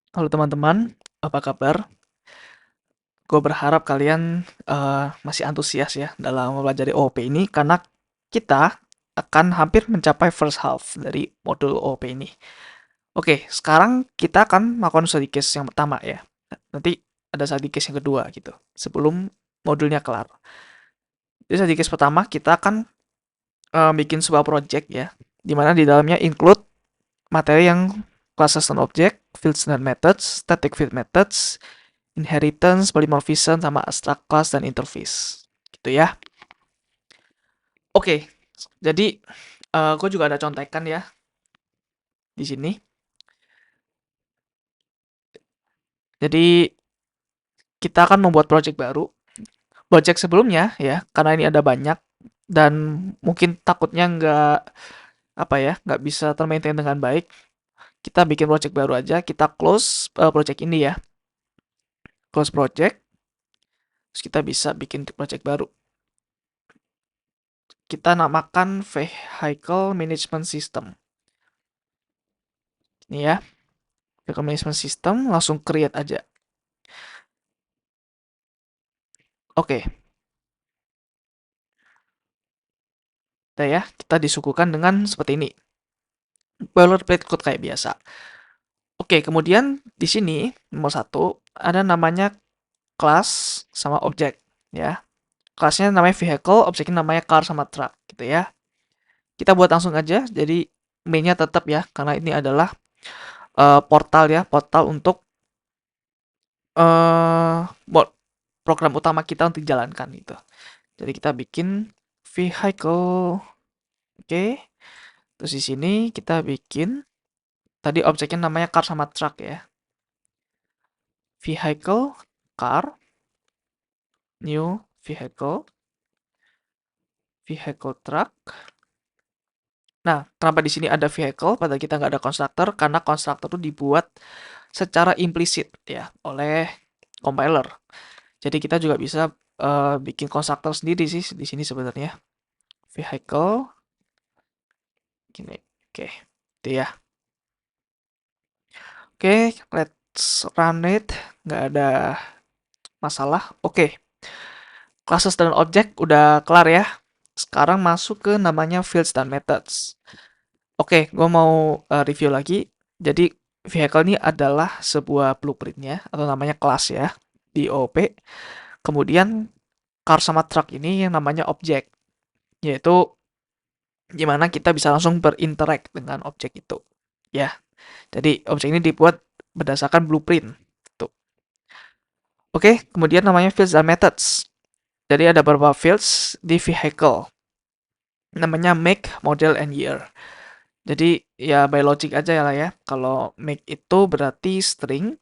Halo teman-teman, apa kabar? Gue berharap kalian masih antusias ya dalam mempelajari OOP ini karena kita akan hampir mencapai first half dari modul OOP ini. Oke, sekarang kita akan melakukan study case yang pertama ya. Nanti ada study case yang kedua gitu, sebelum modulnya kelar. Jadi study case pertama kita akan bikin sebuah project ya, di mana di dalamnya include materi yang classes dan object, fields dan methods, static field methods, inheritance, polymorphism, sama abstract class dan interface. Gitu ya. Oke, jadi gue juga ada contekan ya di sini. Jadi kita akan membuat project baru. Project sebelumnya ya, karena ini ada banyak dan mungkin takutnya nggak bisa termaintain dengan baik. Kita bikin project baru aja, kita close project ini ya, close project. Terus kita bisa bikin project baru. Kita namakan vehicle management system. Ini ya, vehicle management system, langsung create aja. Oke, udah ya, kita disuguhkan dengan seperti ini. Boilerplate code kayak biasa. Oke, kemudian di sini nomor satu ada namanya class sama object ya. Kelasnya namanya vehicle, objeknya namanya car sama truck gitu ya. Kita buat langsung aja, jadi mainnya tetap ya, karena ini adalah portal ya, portal untuk uh, program utama kita untuk dijalankan gitu. Jadi kita bikin vehicle, oke. Terus di sini kita bikin tadi objeknya namanya car sama truck ya. Vehicle, car, new vehicle, vehicle truck. Nah, kenapa di sini ada vehicle padahal kita nggak ada constructor? Karena constructor itu dibuat secara implisit ya oleh compiler. Jadi kita juga bisa bikin constructor sendiri sih di sini sebenarnya. Vehicle, gini, oke, itu ya. Oke, let's run it. Nggak ada masalah. Oke, classes dan object udah kelar ya. Sekarang masuk ke namanya fields dan methods. Oke, gue mau review lagi. Jadi vehicle ini adalah sebuah blueprintnya atau namanya kelas ya di OOP. Kemudian car sama truck ini yang namanya object, yaitu gimana kita bisa langsung berinteract dengan objek itu. Ya, jadi objek ini dibuat berdasarkan blueprint. Tuh. Oke, kemudian namanya fields dan methods. Jadi ada beberapa fields di vehicle. Namanya make, model, and year. Jadi ya by logic aja ya lah ya. Kalau make itu berarti string.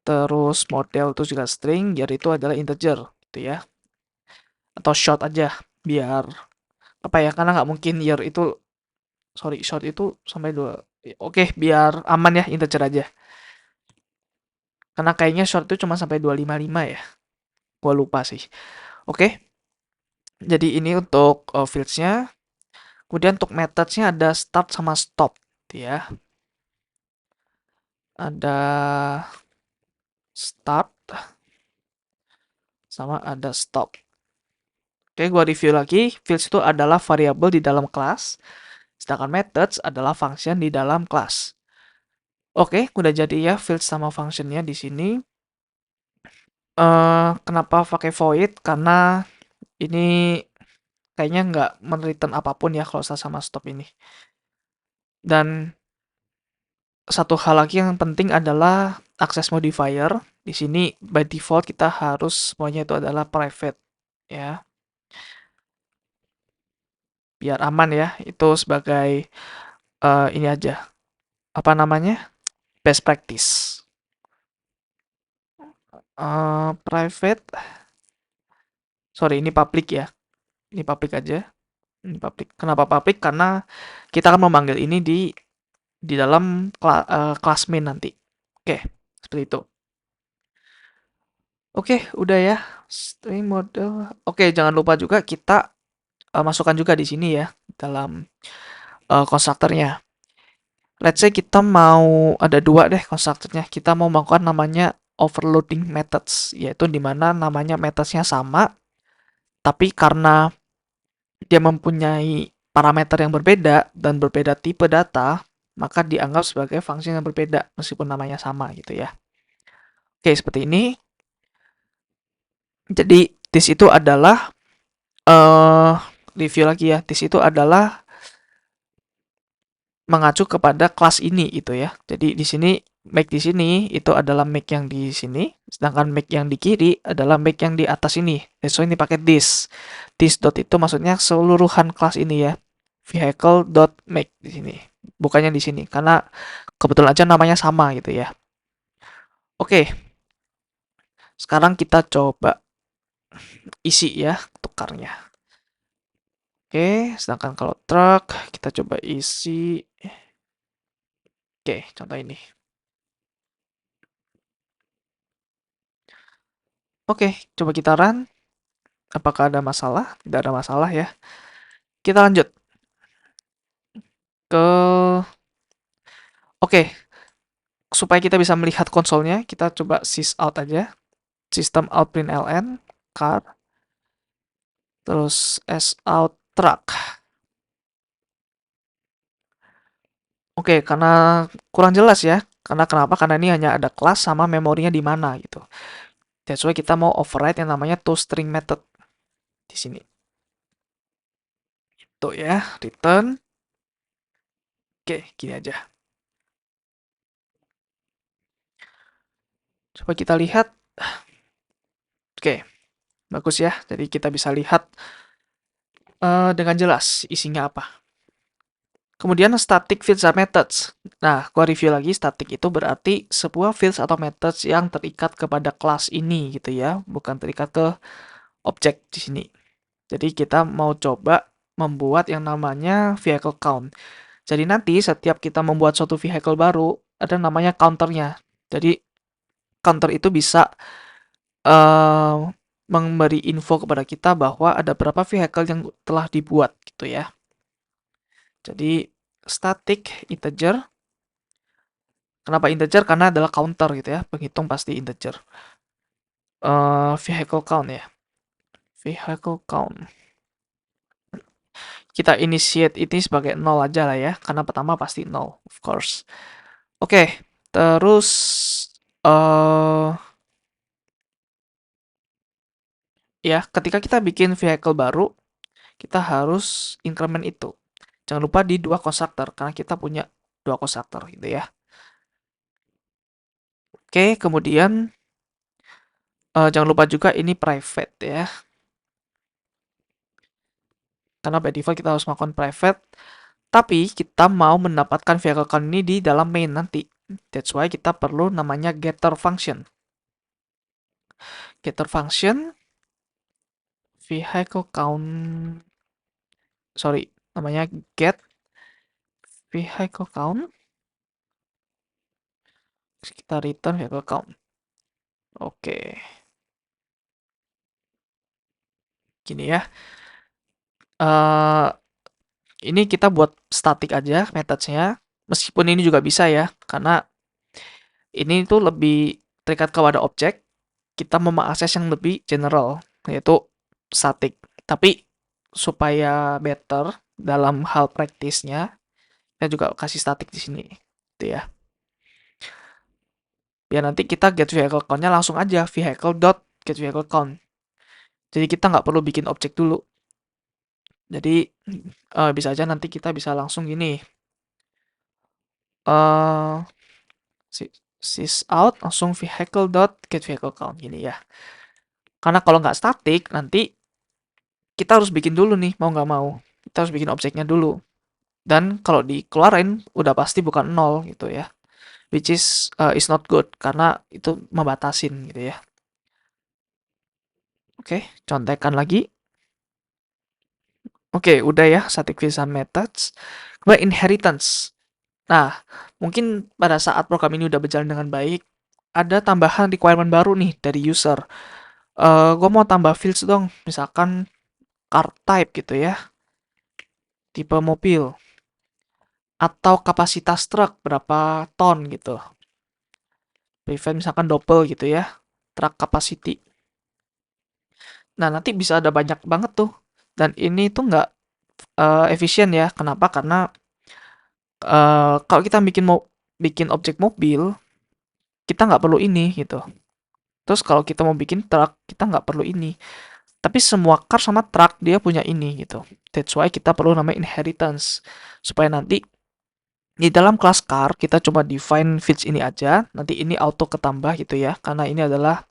Terus model itu juga string. Year itu adalah integer gitu ya. Atau short aja. Biar apa ya, karena nggak mungkin year itu, sorry, short itu sampai 2. Oke, biar aman ya integer aja. Karena kayaknya short itu cuma sampai 255 ya. Gua lupa sih. Oke. Jadi ini untuk fields-nya. Kemudian untuk methods-nya ada start sama stop gitu ya. Ada start sama ada stop. Oke, gua review lagi. Fields itu adalah variabel di dalam kelas, sedangkan methods adalah function di dalam kelas. Oke, udah jadi ya fields sama functionnya di sini. Kenapa pakai void? Karena ini kayaknya nggak men-return apapun ya kalau start sama stop ini. Dan satu hal lagi yang penting adalah access modifier. Di sini by default kita harus semuanya itu adalah private ya. Biar aman ya. Itu sebagai ini aja. Apa namanya? Best practice. Private. Sorry, ini public ya. Ini public aja. Ini public. Kenapa public? Karena kita akan memanggil ini di dalam kelas main nanti. Oke, seperti itu. Oke, udah ya. String model. Oke, jangan lupa juga kita masukkan juga di sini ya dalam konstruktornya. let's say kita mau ada dua deh konstruktornya. Kita mau melakukan namanya overloading methods, yaitu dimana namanya methodsnya sama, tapi karena dia mempunyai parameter yang berbeda dan berbeda tipe data, maka dianggap sebagai fungsi yang berbeda meskipun namanya sama gitu ya. Oke, seperti ini. Jadi this itu adalah review lagi ya. This itu adalah mengacu kepada kelas ini gitu ya. Jadi di sini make di sini itu adalah make yang di sini, sedangkan make yang di kiri adalah make yang di atas ini. So ini pakai this. This dot itu maksudnya keseluruhan kelas ini ya. Vehicle dot make di sini. Bukannya di sini karena kebetulan aja namanya sama gitu ya. Oke. Sekarang kita coba isi ya tukarnya. Oke, sedangkan kalau truck kita coba isi. Oke, contoh ini. Oke, coba kita run. Apakah ada masalah? Tidak ada masalah ya. Kita lanjut ke Oke, supaya kita bisa melihat konsolnya, kita coba sysout aja. System out println car terus sout truck. Oke, karena kurang jelas ya. Karena kenapa? Karena ini hanya ada kelas sama memorinya di mana gitu. That's why kita mau override yang namanya toString method di sini. Itu ya, return. Oke, gini aja. Coba kita lihat. Oke, bagus ya. Jadi kita bisa lihat dengan jelas isinya apa. Kemudian static fields and methods. Nah, gua review lagi, static itu berarti sebuah fields atau methods yang terikat kepada kelas ini gitu ya, bukan terikat ke objek di sini. Jadi kita mau coba membuat yang namanya vehicle count. Jadi nanti setiap kita membuat suatu vehicle baru, ada namanya counternya. Jadi counter itu bisa memberi info kepada kita bahwa ada berapa vehicle yang telah dibuat gitu ya. Jadi static integer. Kenapa integer? Karena adalah counter gitu ya. Penghitung pasti integer. Vehicle count ya. Vehicle count. Kita initiate ini sebagai 0 aja lah ya. Karena pertama pasti 0, of course. Oke, terus ya, ketika kita bikin vehicle baru, kita harus increment itu. Jangan lupa di dua konstruktor, karena kita punya dua konstruktor gitu ya. Oke, kemudian jangan lupa juga ini private ya. Karena by default kita harus melakukan private. Tapi kita mau mendapatkan vehicle count ini di dalam main nanti. That's why kita perlu namanya getter function. Getter function vehicle count. Sorry, namanya get vehicle count. Kita return vehicle count. Oke. Gini ya. Ini kita buat static aja methodsnya. Meskipun ini juga bisa ya. Karena ini tuh lebih terikat kepada objek. Kita mau mengakses yang lebih general, yaitu static. Tapi supaya better dalam hal praktisnya, kita juga kasih static di sini, gitu ya. Biar nanti kita get vehicle count-nya langsung aja vehicle dot get vehicle count. Jadi kita nggak perlu bikin objek dulu. Jadi bisa aja nanti kita bisa langsung gini. Sysout langsung vehicle dot get vehicle count gini ya. Karena kalau nggak static nanti kita harus bikin dulu nih, mau nggak mau. Kita harus bikin objeknya dulu. Dan kalau dikeluarin, udah pasti bukan 0 gitu ya. Which is not good, karena itu membatasin gitu ya. Oke, contekan lagi. Oke, udah ya, static fields and methods. Kemudian inheritance. Nah, mungkin pada saat program ini udah berjalan dengan baik, ada tambahan requirement baru nih dari user. Gue mau tambah fields dong, misalkan car type gitu ya, tipe mobil. atau kapasitas truk berapa ton gitu. Prevent misalkan double gitu ya, truck capacity. Nah, nanti bisa ada banyak banget tuh. Dan ini tuh nggak efisien ya. Kenapa? Karena kalau kita bikin objek mobil, kita nggak perlu ini gitu. Terus kalau kita mau bikin truk, kita nggak perlu ini. Tapi semua car sama truk dia punya ini gitu. That's why kita perlu namanya inheritance. Supaya nanti di dalam kelas car kita coba define feeds ini aja. Nanti ini auto ketambah gitu ya. Karena ini adalah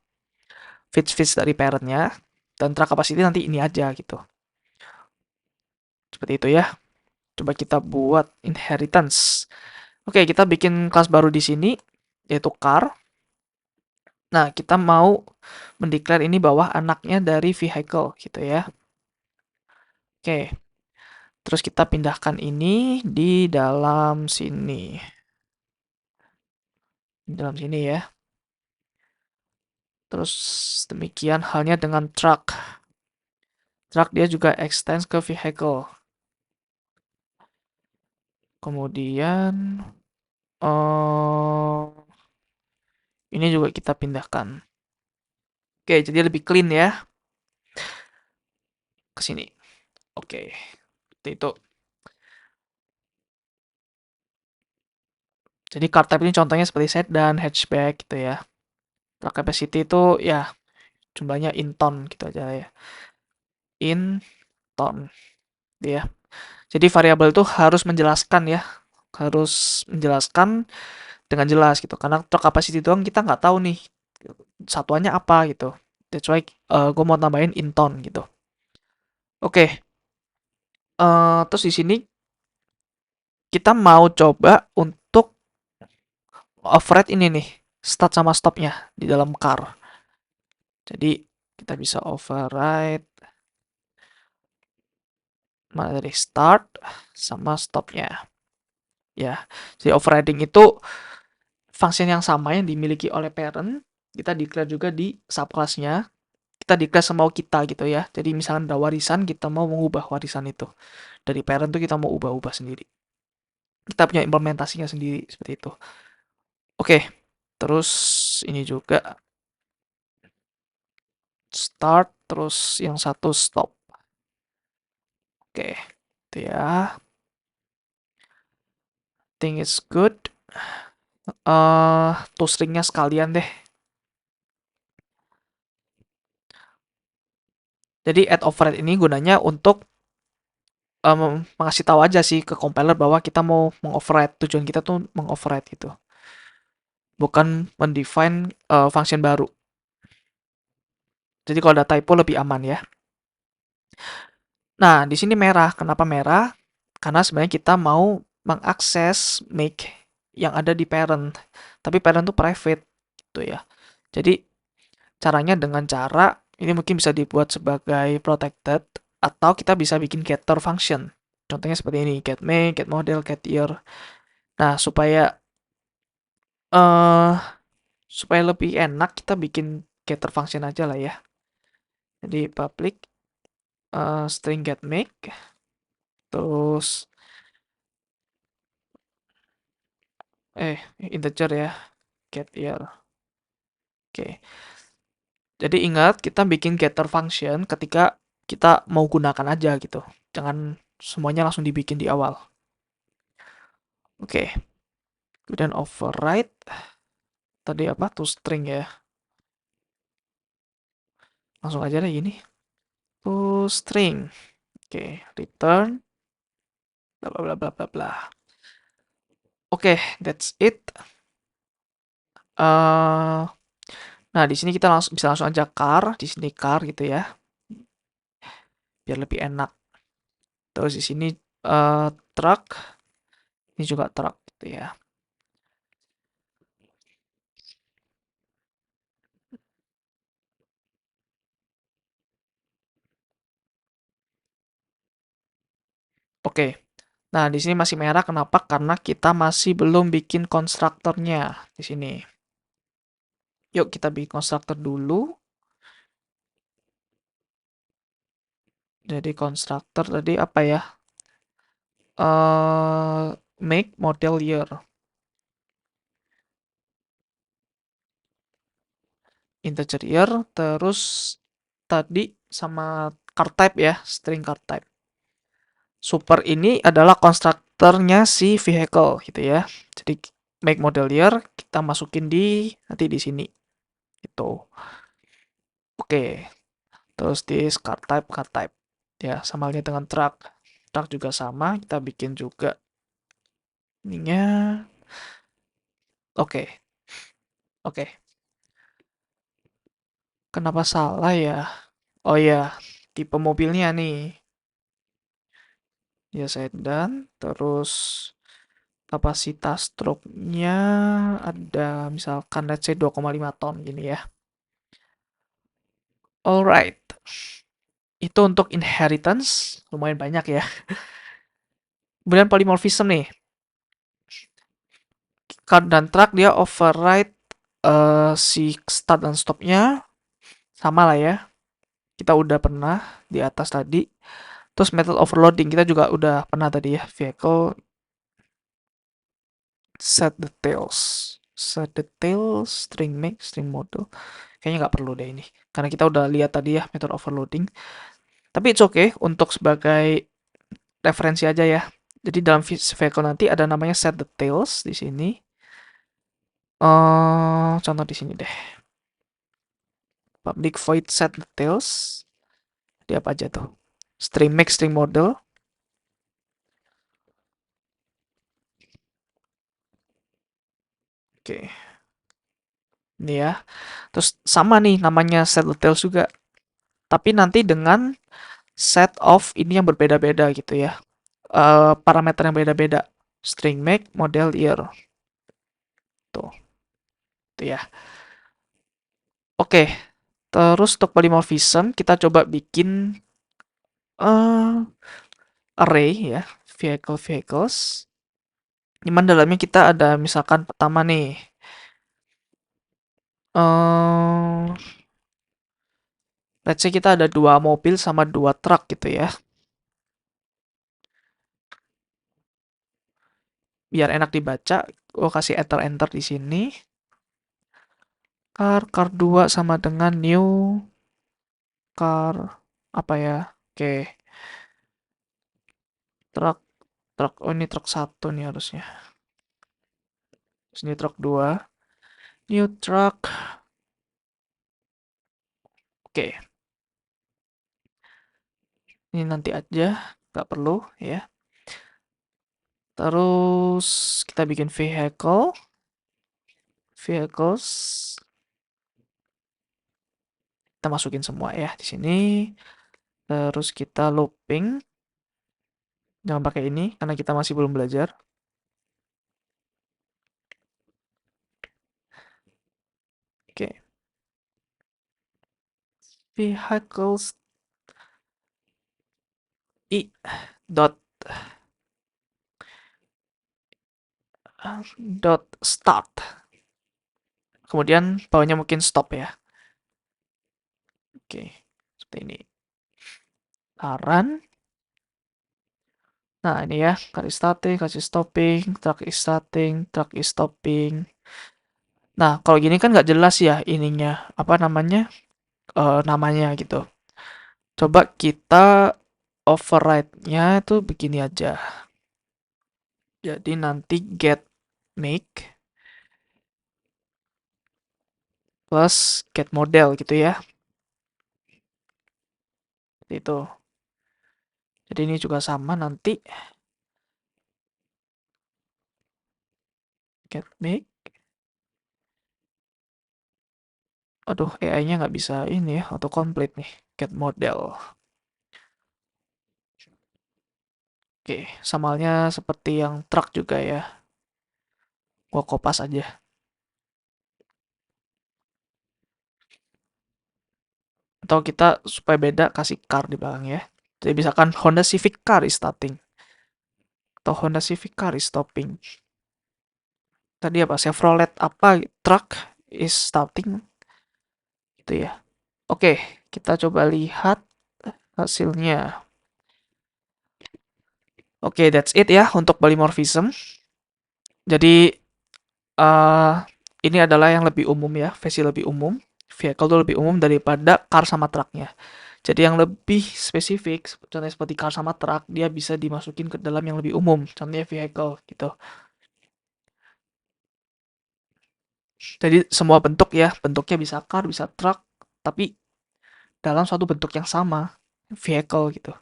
feeds dari parentnya. Dan truck capacity nanti ini aja gitu. Seperti itu ya. Coba kita buat inheritance. Oke, kita bikin kelas baru di sini, yaitu car. Nah, kita mau mendeklar ini bahwa anaknya dari vehicle gitu ya. Oke, terus kita pindahkan ini di dalam sini. Di dalam sini ya. Terus demikian halnya dengan truck. Truck dia juga extends ke vehicle. Kemudian eh ini juga kita pindahkan. Oke, jadi lebih clean ya ke sini. Oke, seperti itu. Jadi car type ini contohnya seperti sedan, hatchback gitu ya. Truck capacity itu ya jumlahnya in ton gitu aja ya. In ton ya. Jadi variabel itu harus menjelaskan ya, harus menjelaskan dengan jelas gitu. Karena truck capacity doang kita nggak tahu nih satuannya apa gitu. That's why gue mau tambahin in ton gitu. Oke, terus di sini kita mau coba untuk override ini nih, start sama stopnya di dalam car. Jadi kita bisa override mana dari start sama stopnya. Ya, jadi overriding itu function yang sama yang dimiliki oleh parent, kita declare juga di subclassnya. Kita declare semau kita gitu ya. Jadi misalnya ada warisan, kita mau mengubah warisan itu. Dari parent tuh kita mau ubah-ubah sendiri. Kita punya implementasinya sendiri seperti itu. Oke, terus ini juga start, terus yang satu stop. Oke, itu ya. Think it's good. To stringnya sekalian deh. Jadi add override ini gunanya untuk mengasih tahu aja sih ke compiler bahwa kita mau mengoverride, tujuan kita tuh mengoverride gitu, bukan mendefine function baru. Jadi kalau ada typo lebih aman ya. Nah, di sini merah. Kenapa merah? Karena sebenarnya kita mau mengakses make yang ada di parent. Tapi parent tuh private gitu ya. Jadi caranya dengan cara ini mungkin bisa dibuat sebagai protected atau kita bisa bikin getter function. Contohnya seperti ini, get make, get model, get year. Nah, eh supaya lebih enak kita bikin getter function aja lah ya. Jadi public string get make terus integer ya, get year. Oke. Jadi ingat kita bikin getter function ketika kita mau gunakan aja gitu. Jangan semuanya langsung dibikin di awal. Oke. Kemudian override tadi apa to string ya. Langsung aja deh gini. To string. Oke, return bla bla bla bla bla. Oke, that's it. eh Nah, di sini kita bisa langsung aja car, di sini car gitu ya, biar lebih enak. Terus di sini truck, ini juga truck gitu ya. Oke. Nah, di sini masih merah kenapa? Karena kita masih belum bikin konstruktornya di sini. Yuk kita bikin konstruktor dulu. Jadi konstruktor tadi apa ya? make, model, year. Integer year, terus tadi sama car type ya, string car type. Super ini adalah konstruktornya si vehicle gitu ya. Jadi make, model, year kita masukin di nanti di sini. Itu. Oke. Terus di car type. Ya, sama halnya dengan truck. Truck juga sama, kita bikin juga ininya. Oke. Oke. Kenapa salah ya? Oh ya, tipe mobilnya nih. Ya, sedan. Terus kapasitas truknya ada misalkan let's say 2,5 ton gini ya. Alright. Itu untuk inheritance lumayan banyak ya. Kemudian polymorphism nih. Car dan truck dia override si start dan stopnya sama lah ya. Kita udah pernah di atas tadi. Terus method overloading kita juga udah pernah tadi ya. Vehicle set details. Set details, string make, string model. Kayaknya nggak perlu deh ini. Karena kita udah lihat tadi ya method overloading. Tapi it's okay untuk sebagai referensi aja ya. Jadi dalam vehicle nanti ada namanya set details di sini. Contoh di sini deh. Public void set details. Dia apa aja tuh? String make, string model. Oke. Ini ya. Terus sama nih namanya set details juga. Tapi nanti dengan set of ini yang berbeda-beda gitu ya. Parameter yang beda-beda. String make, model, year. Tuh. Tuh ya. Oke. Terus untuk polymorphism kita coba bikin eh array ya. Vehicles. Dimana dalamnya kita ada misalkan pertama nih. Let's say kita ada 2 mobil sama 2 truk gitu ya. Biar enak dibaca, gue kasih enter di sini. Car 2 sama dengan new car apa ya? Oke. Truk truk oh ini truk 1 nih harusnya. Terus ini truk 2. New truck. Oke. Ini nanti aja, nggak perlu ya. Terus kita bikin vehicles. Kita masukin semua ya di sini. Terus kita looping. Jangan pakai ini karena kita masih belum belajar. Oke. Vehicles i dot start. Kemudian bawahnya mungkin stop ya. Oke, seperti ini. Run. Nah, ini ya, car is starting, car is stopping, truck is starting, truck is stopping. Nah, kalau gini kan nggak jelas ya ininya, apa namanya, namanya gitu. Coba kita override-nya itu begini aja. Jadi nanti get make plus get model gitu ya. Seperti itu. Jadi ini juga sama nanti get make. Aduh, AI-nya nggak bisa ini ya, autocomplete nih. Get model. Oke, sama halnya seperti yang truck juga ya. Gua kopas aja. Atau kita supaya beda kasih car di belakang ya. Jadi misalkan Honda Civic car is starting. Atau Honda Civic car is stopping. Tadi apa? Chevrolet apa? Truck is starting. Gitu ya. Oke, kita coba lihat hasilnya. Oke, that's it ya untuk polymorphism. Jadi eh ini adalah yang lebih umum ya, versi lebih umum. Vehicle itu lebih umum daripada car sama trucknya. Jadi yang lebih spesifik, contohnya seperti car sama truck, dia bisa dimasukin ke dalam yang lebih umum, contohnya vehicle gitu. Jadi semua bentuk ya, bentuknya bisa car, bisa truck, tapi dalam suatu bentuk yang sama, vehicle gitu.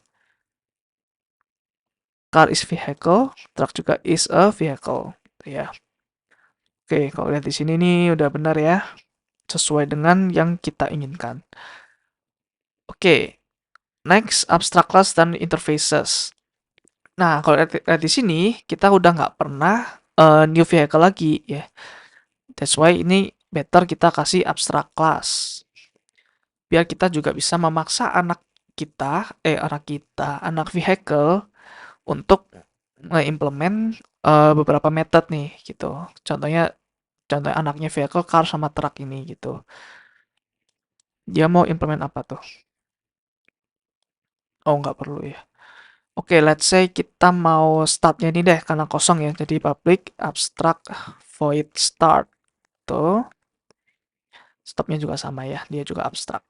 Car is vehicle, truck juga is a vehicle, gitu ya. Oke, kalau lihat di sini nih udah benar ya, sesuai dengan yang kita inginkan. Oke, next abstract class dan interfaces. Nah, kalau lihat di sini kita udah nggak pernah new vehicle lagi ya. That's why ini better kita kasih abstract class. Biar kita juga bisa memaksa anak vehicle untuk nge-implement beberapa method nih gitu. Contohnya anaknya vehicle car sama truck ini gitu. Dia mau implement apa tuh? Oh, nggak perlu ya. Oke, let's say kita mau startnya ini deh karena kosong ya. Jadi public abstract void start tuh. Stopnya juga sama ya, dia juga abstrak.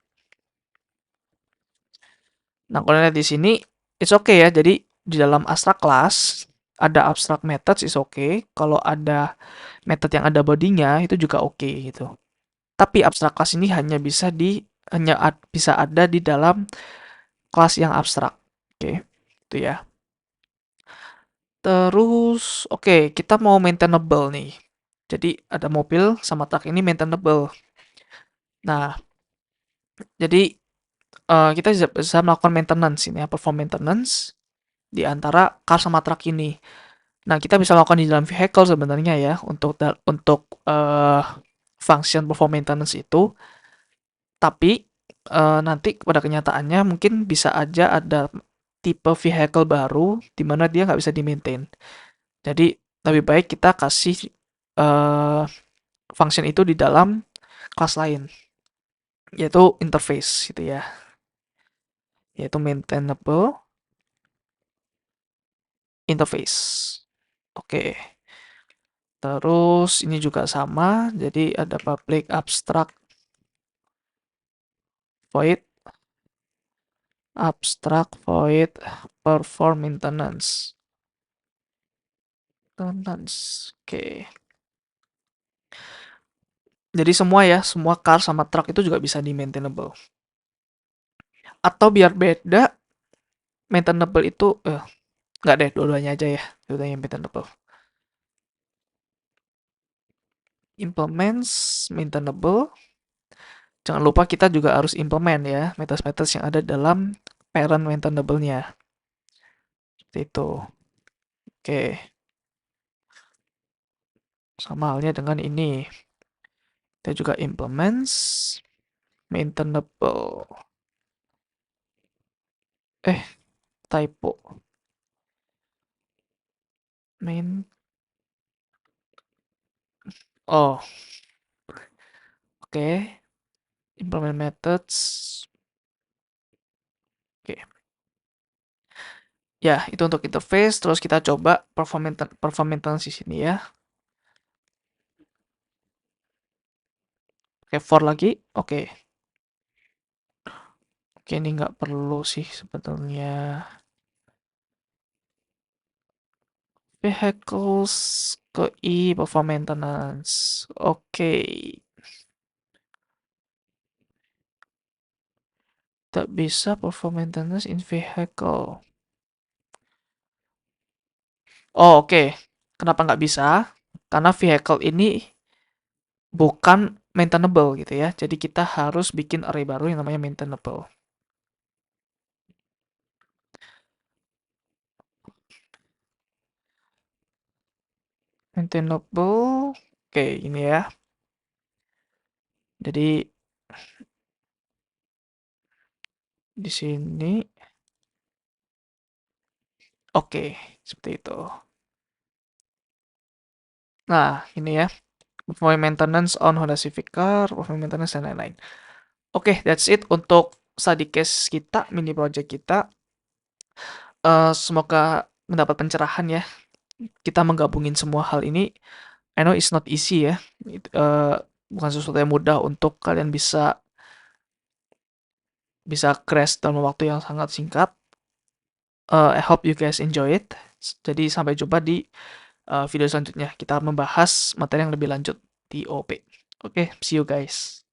Nah, kalau lihat di sini, it's okay ya. Jadi di dalam abstract class ada abstract methods is okay. Kalau ada method yang ada bodinya itu juga oke gitu. Tapi abstract class ini bisa ada di dalam kelas yang abstrak. Oke, itu ya. Terus, oke, kita mau maintainable nih. Jadi ada mobil sama truk ini maintainable. Nah, jadi kita bisa melakukan maintenance ini ya, perform maintenance di antara car sama truk ini. Nah, kita bisa lakukan di dalam vehicle sebenarnya ya untuk function perform maintenance itu. Tapi nanti pada kenyataannya mungkin bisa aja ada tipe vehicle baru di mana dia nggak bisa di-maintain. Jadi lebih baik kita kasih uh, function itu di dalam kelas lain, yaitu interface gitu ya, yaitu maintainable interface. Oke, terus ini juga sama, jadi ada public abstract void perform maintenance. Oke. Jadi semua ya, semua car sama truck itu juga bisa di maintainable. Atau biar beda, maintainable itu nggak deh, dua-duanya aja ya, dua-duanya maintainable. Implements maintainable. Jangan lupa kita juga harus implement ya methods-methods yang ada dalam parent maintainable-nya. Seperti itu. Oke. Sama halnya dengan ini. Kita juga implements maintainable. Typo. Main. Oh, oke. Implement methods. Oke. Ya, itu untuk interface. Terus kita coba perform maintenance di sini ya. Oke, for lagi. Oke. Oke, ini nggak perlu sih sebetulnya. Vehicles ke perform maintenance. Oke. Tak bisa perform maintenance in vehicle. Oh, oke. Kenapa nggak bisa? Karena vehicle ini bukan maintainable gitu ya. Jadi kita harus bikin array baru yang namanya maintainable. Maintainable. Oke, ini ya. Jadi di sini oke, seperti itu. Nah, ini ya. Perform maintenance on Honda Civic Car, perform maintenance dan lain-lain. Oke, that's it untuk study case kita, mini project kita. Semoga mendapat pencerahan ya. Kita menggabungin semua hal ini. I know it's not easy ya. Bukan sesuatu yang mudah untuk kalian bisa crash dalam waktu yang sangat singkat. I hope you guys enjoy it. Jadi sampai jumpa di video selanjutnya. Kita membahas materi yang lebih lanjut di OP. Oke, see you guys.